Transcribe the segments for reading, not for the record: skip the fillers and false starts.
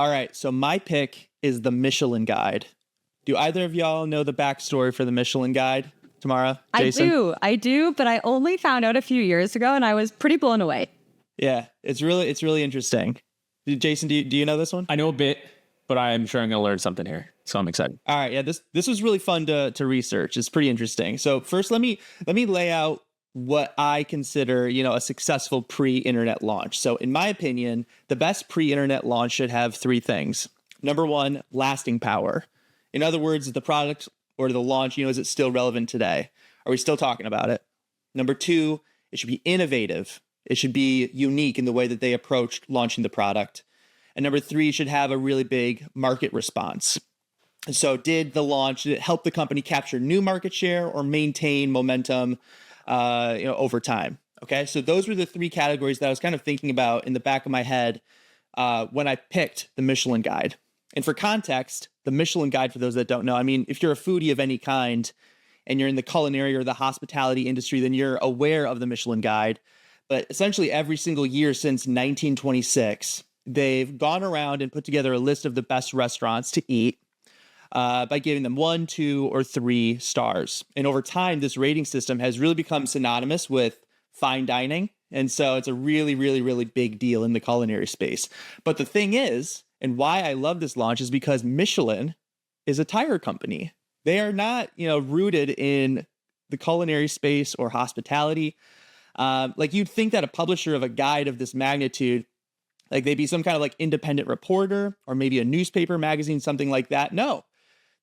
All right, so my pick is the Michelin Guide. Do either of y'all know the backstory for the Michelin Guide, Tamara, Jason? I do, but I only found out a few years ago and I was pretty blown away. Yeah, it's really interesting. Jason, do you know this one? I know a bit, but I'm sure I'm going to learn something here. So I'm excited. All right, yeah, this was really fun to research. It's pretty interesting. So first, let me lay out what I consider, a successful pre-internet launch. So in my opinion, the best pre-internet launch should have three things. Number one, lasting power. In other words, the product or the launch, is it still relevant today? Are we still talking about it? Number two, it should be innovative. It should be unique in the way that they approached launching the product. And number three, it should have a really big market response. And so did it help the company capture new market share or maintain momentum over time? Okay, so those were the three categories that I was kind of thinking about in the back of my head when I picked the Michelin Guide. And for context, the Michelin Guide, for those that don't know, I mean, if you're a foodie of any kind and you're in the culinary or the hospitality industry, then you're aware of the Michelin Guide. But essentially every single year since 1926, they've gone around and put together a list of the best restaurants to eat by giving them 1, 2, or 3 stars. And over time, this rating system has really become synonymous with fine dining. And so it's a really, really, really big deal in the culinary space. But the thing is, and why I love this launch, is because Michelin is a tire company. They are not, rooted in the culinary space or hospitality. Like you'd think that a publisher of a guide of this magnitude, like they'd be some kind of like independent reporter or maybe a newspaper magazine, something like that. No,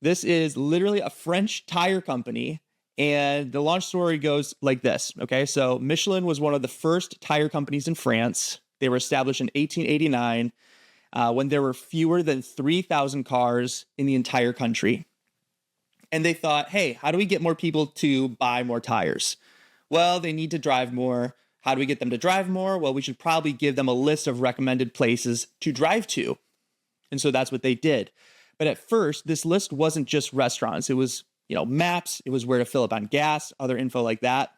this is literally a French tire company. And the launch story goes like this. Okay, so Michelin was one of the first tire companies in France. They were established in 1889 when there were fewer than 3,000 cars in the entire country. And they thought, hey, how do we get more people to buy more tires? Well, they need to drive more. How do we get them to drive more? Well, we should probably give them a list of recommended places to drive to. And so that's what they did. But at first, this list wasn't just restaurants. It was, maps. It was where to fill up on gas, other info like that.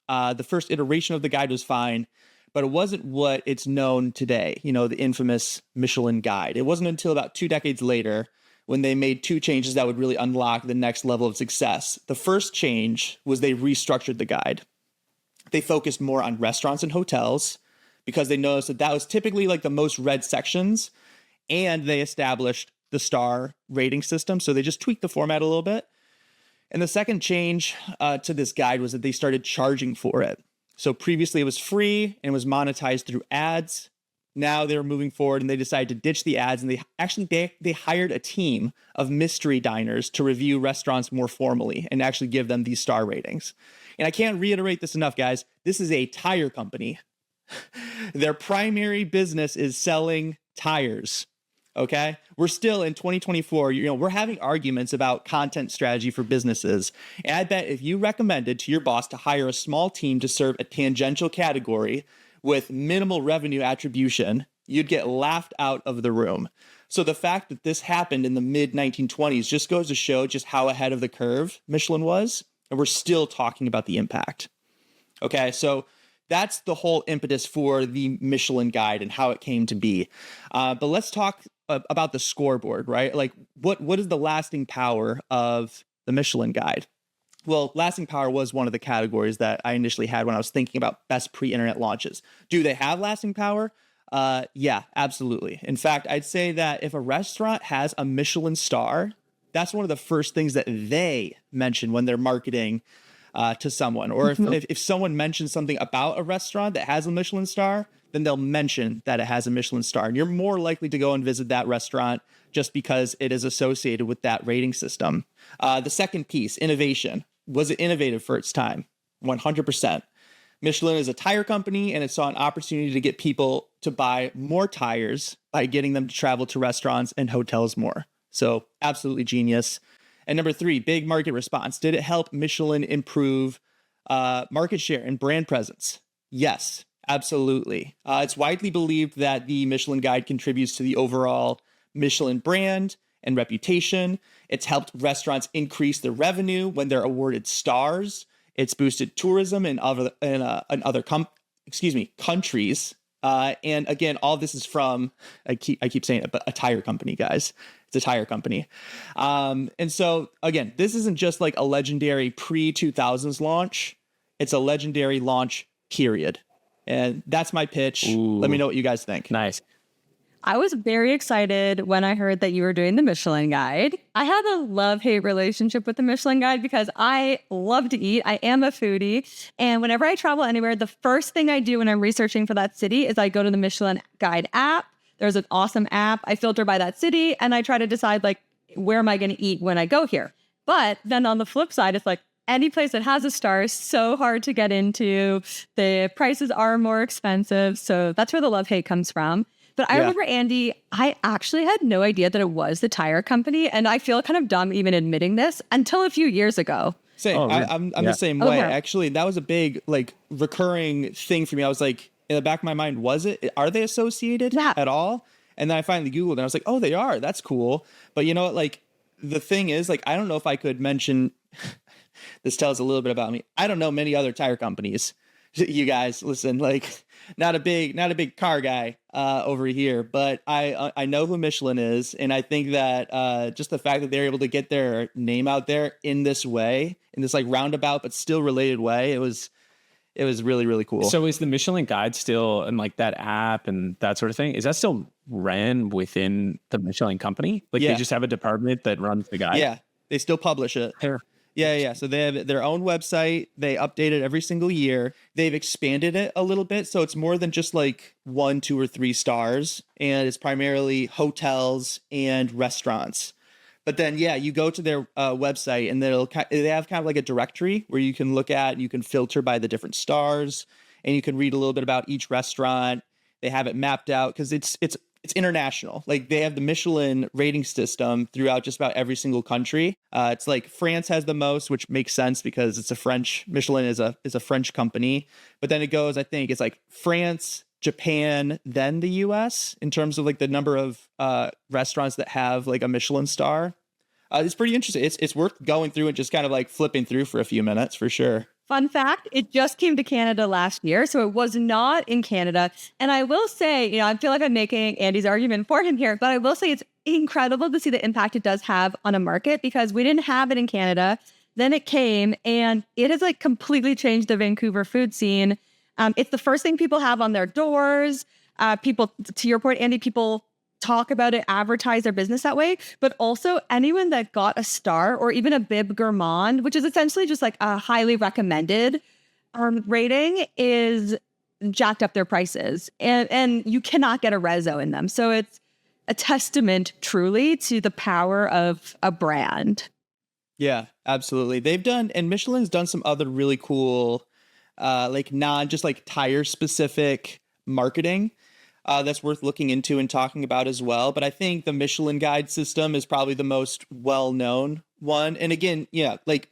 The first iteration of the guide was fine, but it wasn't what it's known today, the infamous Michelin Guide. It wasn't until about 2 decades later when they made 2 changes that would really unlock the next level of success. The first change was they restructured the guide. They focused more on restaurants and hotels because they noticed that was typically like the most read sections, and they established the star rating system. So they just tweaked the format a little bit. And the second change to this guide was that they started charging for it. So previously it was free and was monetized through ads. Now they're moving forward and they decided to ditch the ads, and they hired a team of mystery diners to review restaurants more formally and actually give them these star ratings. And I can't reiterate this enough, guys. This is a tire company. Their primary business is selling tires. Okay, we're still in 2024. We're having arguments about content strategy for businesses. And I bet if you recommended to your boss to hire a small team to serve a tangential category with minimal revenue attribution, you'd get laughed out of the room. So the fact that this happened in the mid 1920s just goes to show just how ahead of the curve Michelin was. And we're still talking about the impact. Okay, so that's the whole impetus for the Michelin Guide and how it came to be. But let's talk about the scoreboard, right? Like what is the lasting power of the Michelin Guide? Well, lasting power was one of the categories that I initially had when I was thinking about best pre-internet launches. Do they have lasting power? Yeah, absolutely. In fact, I'd say that if a restaurant has a Michelin star, that's one of the first things that they mention when they're marketing to someone. Or if someone mentions something about a restaurant that has a Michelin star, then they'll mention that it has a Michelin star. And you're more likely to go and visit that restaurant just because it is associated with that rating system. The second piece, innovation. Was it innovative for its time? 100%. Michelin is a tire company, and it saw an opportunity to get people to buy more tires by getting them to travel to restaurants and hotels more. So absolutely genius. And number 3, big market response. Did it help Michelin improve market share and brand presence? Yes, absolutely. It's widely believed that the Michelin Guide contributes to the overall Michelin brand and reputation. It's helped restaurants increase their revenue when they're awarded stars. It's boosted tourism in other countries. And again, all this is from, I keep saying it, but a tire company, guys. It's a tire company. And so again, this isn't just like a legendary pre-2000s launch. It's a legendary launch, period. And that's my pitch. Ooh. Let me know what you guys think. Nice. I was very excited when I heard that you were doing the Michelin Guide. I have a love-hate relationship with the Michelin Guide because I love to eat. I am a foodie. And whenever I travel anywhere, the first thing I do when I'm researching for that city is I go to the Michelin Guide app. There's an awesome app. I filter by that city and I try to decide like, where am I going to eat when I go here? But then on the flip side, it's like any place that has a star is so hard to get into. The prices are more expensive. So that's where the love-hate comes from. But I remember, Andy, I actually had no idea that it was the tire company. And I feel kind of dumb even admitting this until a few years ago. Same. Oh, really? I'm the same way. Okay. Actually, that was a big like recurring thing for me. I was like, in the back of my mind, are they associated at all? And then I finally Googled and I was like, oh, they are. That's cool. But you know what? Like the thing is, like, I don't know if I could mention, this tells a little bit about me. I don't know many other tire companies. You guys, listen, like not a big car guy over here, but I know who Michelin is, and I think that just the fact that they're able to get their name out there in this way, in this like roundabout but still related way, it was really, really cool. So is the Michelin Guide still, and like that app and that sort of thing, is that still ran within the Michelin company? Like they just have a department that runs the guide? Yeah, they still publish it. Here. Yeah. So they have their own website. They update it every single year. They've expanded it a little bit. So it's more than just like 1, 2, or 3 stars. And it's primarily hotels and restaurants. But then, you go to their website and they have kind of like a directory where you can look at, you can filter by the different stars, and you can read a little bit about each restaurant. They have it mapped out because it's international. Like they have the Michelin rating system throughout just about every single country. It's like France has the most, which makes sense because it's a French, Michelin is a French company. But then it goes, I think it's like France, Japan, then the US in terms of like the number of restaurants that have like a Michelin star. It's pretty interesting. It's worth going through and just kind of like flipping through for a few minutes for sure. Fun fact, it just came to Canada last year, so it was not in Canada. And I will say, I feel like I'm making Andy's argument for him here, but I will say it's incredible to see the impact it does have on a market because we didn't have it in Canada. Then it came and it has like completely changed the Vancouver food scene. It's the first thing people have on their doors. People, to your point, Andy, people talk about it, advertise their business that way, but also anyone that got a star or even a bib gourmand, which is essentially just like a highly recommended rating, is jacked up their prices, and you cannot get a reso in them. So it's a testament truly to the power of a brand. Yeah, absolutely. And Michelin's done some other really cool, like just like tire specific marketing. That's worth looking into and talking about as well. But I think the Michelin Guide system is probably the most well-known one. And again, like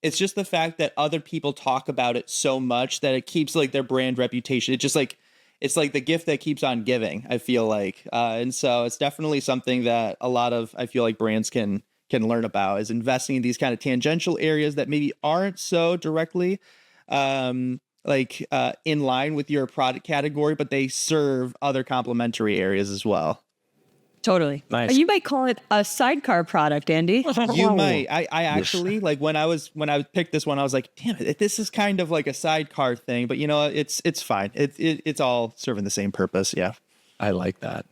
it's just the fact that other people talk about it so much that it keeps like their brand reputation. It's just like, it's like the gift that keeps on giving, I feel like. And so it's definitely something that a lot of, I feel like brands can learn about, is investing in these kind of tangential areas that maybe aren't so directly in line with your product category, but they serve other complementary areas as well. Totally. Nice. You might call it a sidecar product, Andy. You might. I actually like when I picked this one, I was like, damn it, this is kind of like a sidecar thing, but it's fine. It's all serving the same purpose. Yeah. I like that.